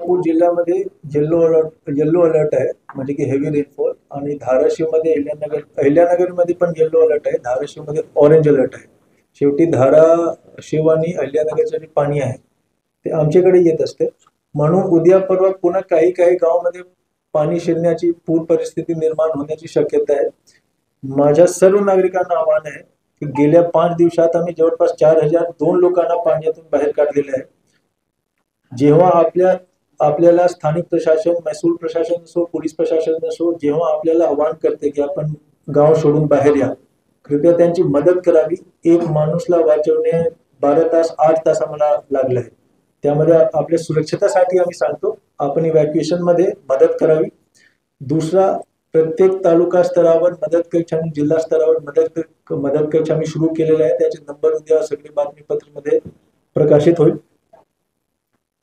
सोलापूर जिल्ह्यामध्ये yellow alert आहे, म्हणजे की हेवी रेनफॉल. आणि धाराशिवमध्ये अहिल्यानगरमध्ये पण येल्लो अलर्ट आहे. धाराशिवमध्ये ऑरेंज अलर्ट आहे. शेवटी धाराशिव आणि अहिल्यानगरचं जे पाणी आहे ते आमच्याकडे येत असते. म्हणून उद्या परवा पुन्हा काही काही गावामध्ये पाणी शिरण्याची, पूर परिस्थिती निर्माण होण्याची शक्यता आहे. माझ्या सर्व नागरिकांना आव्हान आहे की गेल्या 5 दिवसात आम्ही जवळपास 4002 लोकांना पाण्यातून बाहेर काढलेले आहे. जेव्हा आपल्याला स्थानिक प्रशासन, महसूल प्रशासन असो, पोलीस प्रशासन असो, जेव्हा आपल्याला आवाहन करते की आपण गाव सोडून बाहेर या, कृपया त्यांची मदत करावी. एक माणूसला वाचवणे 12 तास 8 तास आम्हाला लागले आहे. त्यामध्ये आपल्या सुरक्षिततेसाठी आम्ही सांगतो आपण इव्हॅक्युएशन मध्ये मदत करावी. दुसरा, प्रत्येक तालुका स्तरावर मदत कक्ष आणि जिल्हा स्तरावर मदत कक्ष आम्ही सुरू केलेले आहे. त्याचे नंबर उद्या सगळे बातमीपत्रामध्ये प्रकाशित होईल.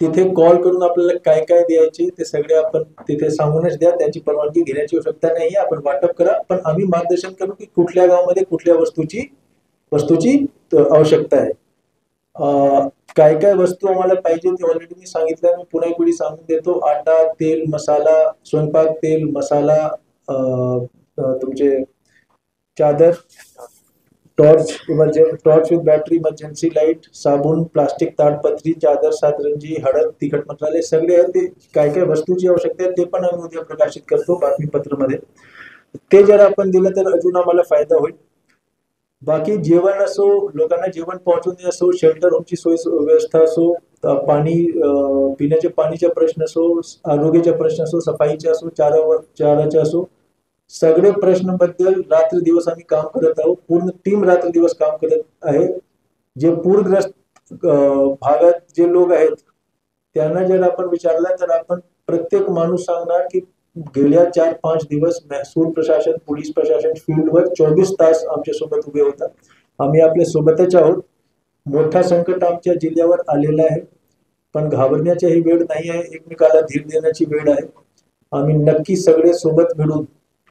तिथे कॉल करून आपल्याला काय काय द्यायचे ते सगळे आपण तिथे सांगूनच द्या. त्याची परवानगी घेण्याची आवश्यकता नाही, आपण वाटप करा. पण आम्ही मार्गदर्शन करू की कुठल्या गावामध्ये कुठल्या वस्तूची आवश्यकता आहे. काय काय वस्तू आम्हाला पाहिजे ते ऑलरेडी मी सांगितलं. मी पुन्हा एक वेळी सांगून देतो. आटा, तेल, मसाला, स्वयंपाक तेल, मसाला, तुमचे चादर, torch with battery, emergency light, साबून, प्लास्टिक ताडपत्री, चादर, सातरंजी, हळद, तिखट मसाले सगळे आहेत. ते काय काय वस्तूची आवश्यकता आहे ते पण आम्ही उद्या प्रकाशित करतो बातमीपत्रामध्ये. ते जर आपण दिलं तर अजून आम्हाला फायदा होईल. बाकी जेवण असो, लोकांना जेवण पोहोचवणे असो, शेल्टर होमची सोय व्यवस्था असो, पाणी, पिण्याच्या पाणीचा प्रश्न असो, आरोग्याचा प्रश्न असो, सफाईचा असो, चाराचा असो, सगळे प्रश्नाबद्दल रात्र दिवस आम्ही काम करत आहोत. पूर्ण टीम रात्र दिवस काम करत आहे. जे पूरग्रस्त भागात जे लोक आहेत त्यांना जर आपण विचारलं तर आपण प्रत्येक माणूस सांगणार की गेल्या 4-5 दिवस महसूल प्रशासन, पोलीस प्रशासन फील्डवर 24 तास आमच्या सोबत उभे होतात. आम्ही आपल्या सोबतच आहोत. मोठा संकट आमच्या जिल्ह्यावर आलेला आहे, पण घाबरण्याची ही वेळ नाही आहे. एकमेकाला धीर देण्याची वेळ आहे. आम्ही नक्की सगळे सोबत मिळून,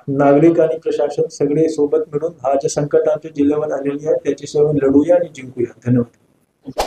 नागरिक आणि प्रशासन सगळे सोबत मिळून हा जे संकट आमच्या जिल्ह्यावर आलेले आहे त्याची सेवा लढूया आणि जिंकूया. धन्यवाद.